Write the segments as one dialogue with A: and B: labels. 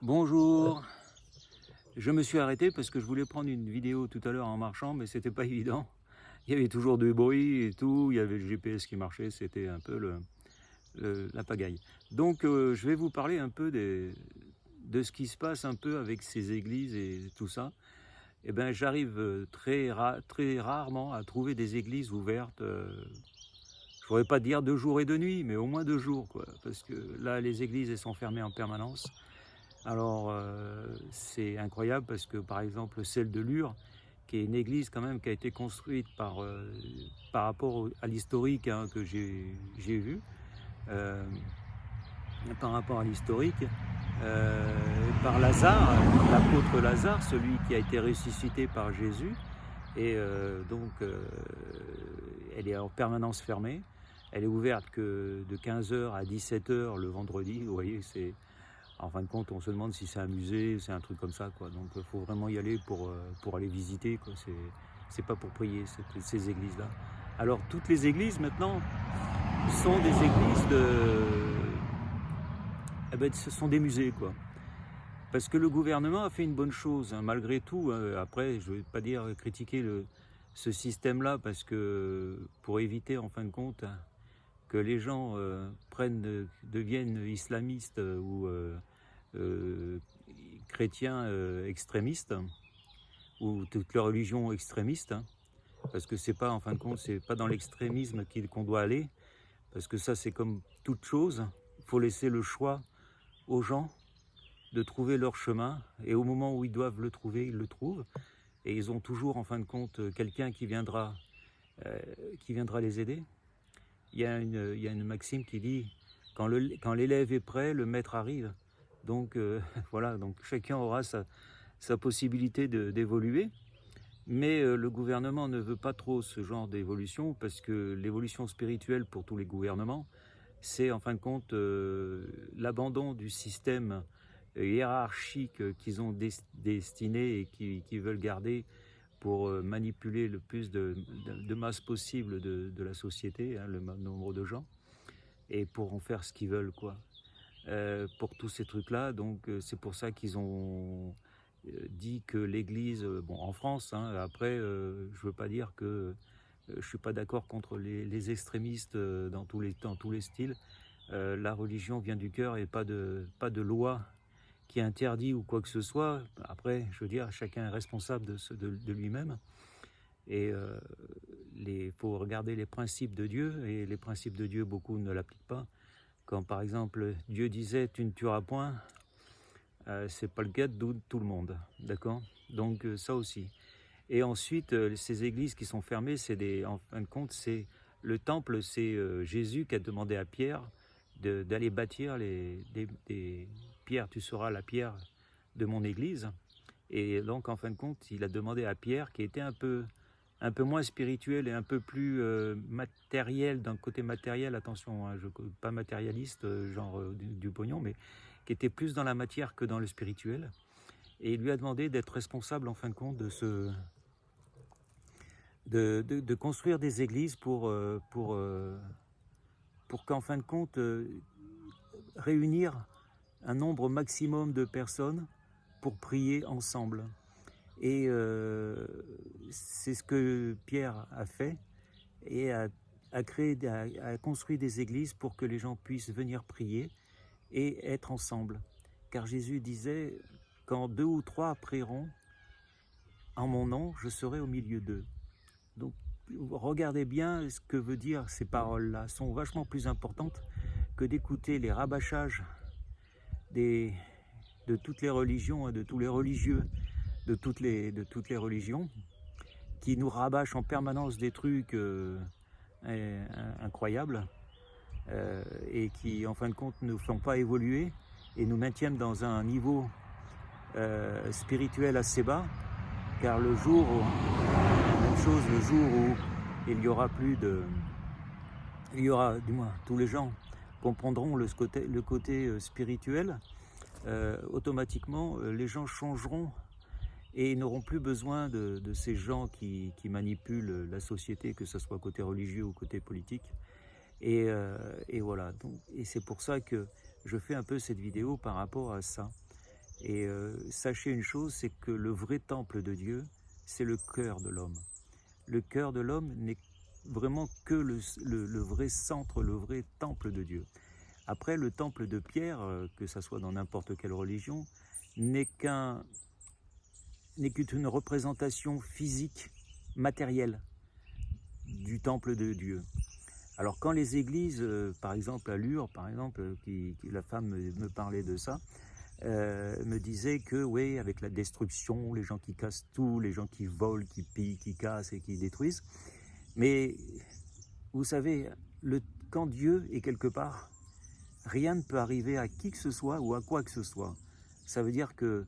A: Bonjour, je me suis arrêté parce que je voulais prendre une vidéo tout à l'heure en marchant, mais c'était pas évident. Il y avait toujours du bruit et tout, il y avait le GPS qui marchait, c'était un peu la pagaille. Donc je vais vous parler un peu de ce qui se passe un peu avec ces églises et tout ça. Eh ben, j'arrive très rarement à trouver des églises ouvertes. Je pourrais pas dire de jour et de nuit, mais au moins 2 jours, quoi. Parce que là, les églises, elles sont fermées en permanence. Alors, c'est incroyable parce que, par exemple, celle de Lure, qui est une église quand même qui a été construite par rapport à l'historique, hein, que j'ai vu, euh, par rapport à l'historique, par Lazare, l'apôtre Lazare, celui qui a été ressuscité par Jésus. Et elle est en permanence fermée. Elle est ouverte que de 15h à 17h le vendredi. Vous voyez, c'est... En fin de compte, on se demande si c'est un musée, c'est un truc comme ça, quoi. Donc, il faut vraiment y aller pour aller visiter, quoi. C'est pas pour prier, ces églises-là. Alors, toutes les églises, maintenant, sont des églises eh ben, ce sont des musées, quoi. Parce que le gouvernement a fait une bonne chose, hein, malgré tout. Après, je ne vais pas dire critiquer ce système-là, parce que pour éviter, en fin de compte, que les gens deviennent islamistes ou euh, chrétiens extrémistes, ou toutes les religions extrémistes, hein, parce que c'est pas, en fin de compte, c'est pas dans l'extrémisme qu'on doit aller, parce que ça, c'est comme toute chose. Il faut laisser le choix aux gens de trouver leur chemin, et au moment où ils doivent le trouver, ils le trouvent, et ils ont toujours, en fin de compte, quelqu'un euh, qui viendra les aider. Il y a une maxime qui dit quand l'élève est prêt, le maître arrive. Donc voilà, donc chacun aura sa possibilité d'évoluer. Mais le gouvernement ne veut pas trop ce genre d'évolution, parce que l'évolution spirituelle pour tous les gouvernements, c'est en fin de compte l'abandon du système hiérarchique qu'ils ont destiné et qui veulent garder pour manipuler le plus de masse possible de la société, hein, le nombre de gens, et pour en faire ce qu'ils veulent, quoi. Pour tous ces trucs-là, donc c'est pour ça qu'ils ont dit que l'Église, bon, en France, hein, après, je veux pas dire que je suis pas d'accord contre les extrémistes dans tous les styles. La religion vient du cœur et pas de loi qui interdit ou quoi que ce soit. Après, je veux dire, chacun est responsable de lui-même. Et il faut regarder les principes de Dieu, et les principes de Dieu, beaucoup ne l'appliquent pas. Quand par exemple Dieu disait tu ne tueras point, c'est pas le cas de tout le monde, d'accord? Donc ça aussi. Et ensuite, ces églises qui sont fermées, en fin de compte, c'est le temple, c'est Jésus qui a demandé à Pierre d'aller bâtir des pierres. Tu seras la pierre de mon église. Et donc, en fin de compte, il a demandé à Pierre, qui était un peu moins spirituel et un peu plus matériel, d'un côté matériel, attention, hein, pas matérialiste, genre du pognon, mais qui était plus dans la matière que dans le spirituel. Et il lui a demandé d'être responsable, en fin de compte, de construire des églises pour qu'en fin de compte, réunir un nombre maximum de personnes pour prier ensemble. Et c'est ce que Pierre a fait, et a construit des églises pour que les gens puissent venir prier et être ensemble. Car Jésus disait, quand 2 ou 3 prieront en mon nom, je serai au milieu d'eux. Donc regardez bien ce que veut dire ces paroles-là. Sont vachement plus importantes que d'écouter les rabâchages de toutes les religions, de tous les religieux, de toutes les religions, qui nous rabâchent en permanence des trucs incroyables, et qui en fin de compte ne nous font pas évoluer et nous maintiennent dans un niveau spirituel assez bas. Car même chose, le jour où il y aura du moins tous les gens comprendront le côté spirituel, automatiquement les gens changeront et n'auront plus besoin de ces gens qui manipulent la société, que ce soit côté religieux ou côté politique. Et voilà, donc, et c'est pour ça que je fais un peu cette vidéo par rapport à ça. Et sachez une chose, c'est que le vrai temple de Dieu, c'est le cœur de l'homme. Le cœur de l'homme n'est vraiment que le vrai centre, le vrai temple de Dieu. Après, le temple de Pierre, que ça soit dans n'importe quelle religion, n'est qu'une représentation physique, matérielle du temple de Dieu. Alors quand les églises, par exemple à Lure, par exemple, la femme me parlait de ça, me disait que oui, avec la destruction, les gens qui cassent tout, les gens qui volent, qui pillent, qui cassent et qui détruisent. Mais vous savez, quand Dieu est quelque part, rien ne peut arriver à qui que ce soit ou à quoi que ce soit. Ça veut dire que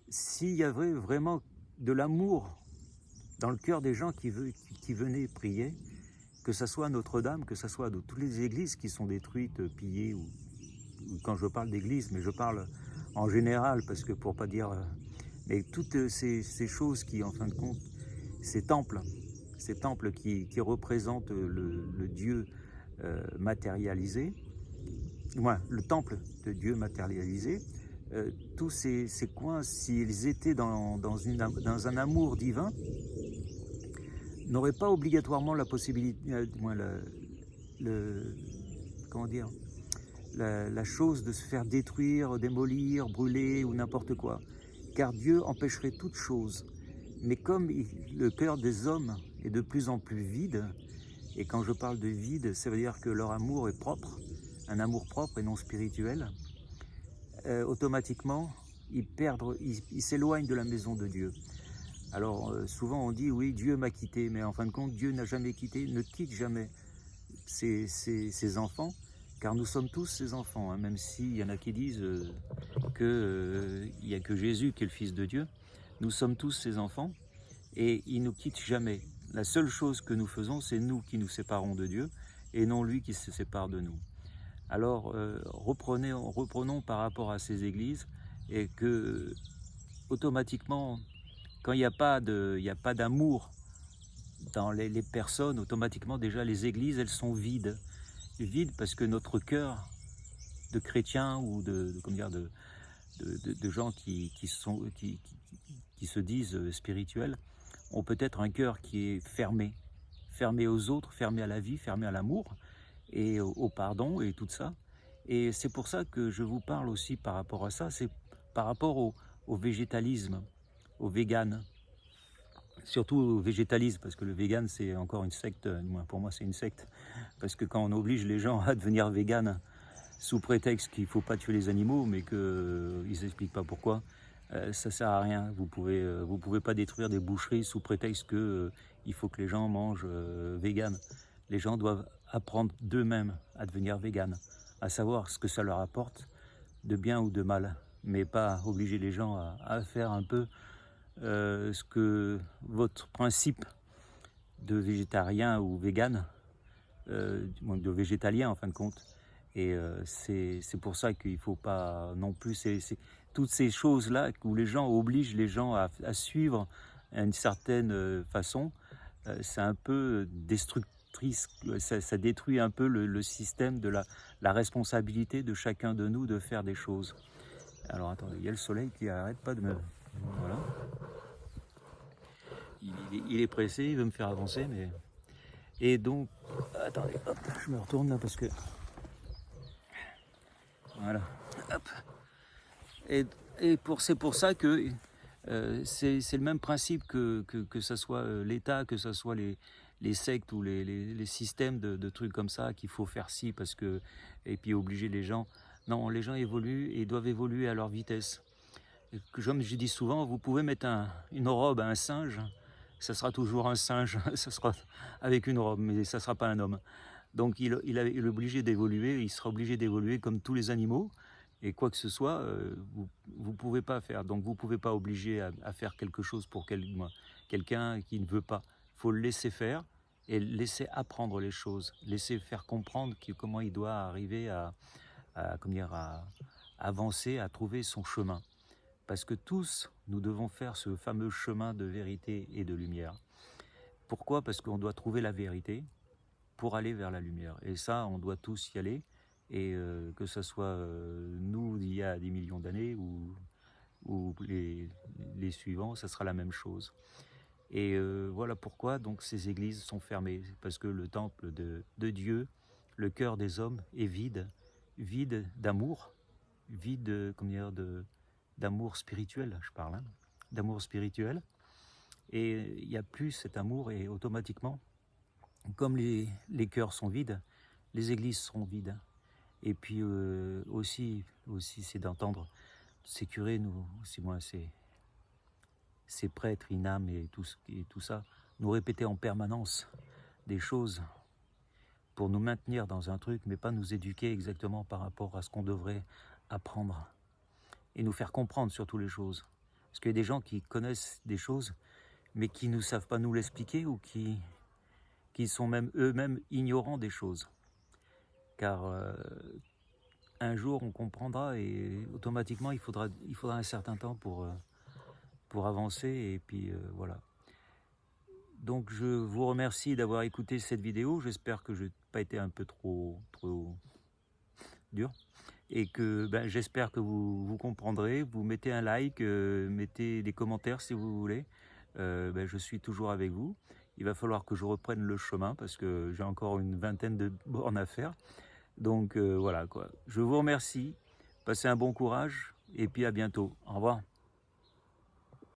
A: s'il y avait vraiment de l'amour dans le cœur des gens qui venaient prier, que ce soit Notre-Dame, que ce soit de toutes les églises qui sont détruites, pillées, ou quand je parle d'église, mais je parle en général, parce que pour pas dire... mais toutes ces choses qui, en fin de compte, ces temples qui représentent le Dieu matérialisé, le temple de Dieu matérialisé, tous ces coins, s'ils étaient dans un amour divin, n'auraient pas obligatoirement la possibilité, comment dire, la chose de se faire détruire, démolir, brûler ou n'importe quoi. Car Dieu empêcherait toute chose. Mais comme le cœur des hommes est de plus en plus vide, et quand je parle de vide, ça veut dire que leur amour est propre, un amour propre et non spirituel, automatiquement, ils s'éloignent de la maison de Dieu. Alors souvent on dit oui, Dieu m'a quitté, mais en fin de compte, Dieu n'a jamais quitté, ne quitte jamais ses enfants, car nous sommes tous ses enfants, hein, même s'il y en a qui disent qu'il n'y a que Jésus qui est le Fils de Dieu. Nous sommes tous ses enfants et il ne nous quitte jamais. La seule chose que nous faisons, c'est nous qui nous séparons de Dieu et non lui qui se sépare de nous. Alors reprenons par rapport à ces églises, et que automatiquement, quand il n'y a pas d'amour dans les personnes, automatiquement déjà les églises, elles sont vides. Vides parce que notre cœur de chrétiens ou de gens qui se disent spirituels ont peut-être un cœur qui est fermé aux autres, fermé à la vie, fermé à l'amour et au pardon et tout ça. Et c'est pour ça que je vous parle aussi par rapport à ça, c'est par rapport au végétalisme, au vegan. Surtout au végétalisme, parce que le vegan c'est encore une secte, pour moi c'est une secte, parce que quand on oblige les gens à devenir vegan sous prétexte qu'il ne faut pas tuer les animaux, mais qu'ils n'expliquent pas pourquoi, ça ne sert à rien. Vous pouvez pas détruire des boucheries sous prétexte qu'il faut que les gens mangent vegan. Les gens doivent apprendre d'eux-mêmes à devenir vegan, à savoir ce que ça leur apporte, de bien ou de mal, mais pas obliger les gens à faire un peu ce que votre principe de végétarien ou vegan, de végétalien en fin de compte. Et c'est pour ça qu'il ne faut pas non plus... toutes ces choses-là où les gens obligent les gens à suivre à une certaine façon, c'est un peu destructrice, ça détruit un peu le système de la responsabilité de chacun de nous de faire des choses. Alors attendez, il y a le soleil qui n'arrête pas de me... Voilà. Il est pressé, il veut me faire avancer, mais... Et donc, attendez, hop, je me retourne là parce que... Voilà, hop. Et c'est pour ça que c'est le même principe que ça soit l'État, que ce soit les sectes ou les systèmes de trucs comme ça, qu'il faut faire ci parce que... Et puis obliger les gens... Non, les gens évoluent et doivent évoluer à leur vitesse. Comme je dis souvent, vous pouvez mettre une robe à un singe, ça sera toujours un singe, ça sera avec une robe, mais ça ne sera pas un homme. Donc il est obligé d'évoluer, il sera obligé d'évoluer comme tous les animaux, et quoi que ce soit, vous ne pouvez pas faire. Donc vous ne pouvez pas obliger à faire quelque chose pour quelqu'un qui ne veut pas. Il faut le laisser faire et laisser apprendre les choses, laisser faire comprendre comment il doit arriver à avancer, à trouver son chemin. Parce que tous, nous devons faire ce fameux chemin de vérité et de lumière. Pourquoi ? Parce qu'on doit trouver la vérité pour aller vers la lumière. Et ça, on doit tous y aller. Et que ce soit nous d'il y a des millions d'années ou ou les suivants, ça sera la même chose. Et voilà pourquoi donc ces églises sont fermées, parce que le temple de Dieu, le cœur des hommes est vide, vide d'amour, vide, comment dire, d'amour spirituel, je parle, hein, d'amour spirituel. Et il n'y a plus cet amour et automatiquement, comme les cœurs sont vides, les églises seront vides. Et puis aussi c'est d'entendre ces curés, nous, aussi moi, ces prêtres, INAM et tout ça, nous répéter en permanence des choses pour nous maintenir dans un truc, mais pas nous éduquer exactement par rapport à ce qu'on devrait apprendre. Et nous faire comprendre surtout les choses. Parce qu'il y a des gens qui connaissent des choses, mais qui ne savent pas nous l'expliquer ou qui sont même eux-mêmes ignorants des choses. Car un jour on comprendra et automatiquement il faudra un certain temps pour avancer et puis voilà. Donc je vous remercie d'avoir écouté cette vidéo, j'espère que je n'ai pas été un peu trop dur et que j'espère que vous comprendrez, vous mettez un like, mettez des commentaires si vous voulez, je suis toujours avec vous. Il va falloir que je reprenne le chemin parce que j'ai encore une vingtaine de bornes à faire. Donc voilà quoi. Je vous remercie, passez un bon courage et puis à bientôt. Au revoir.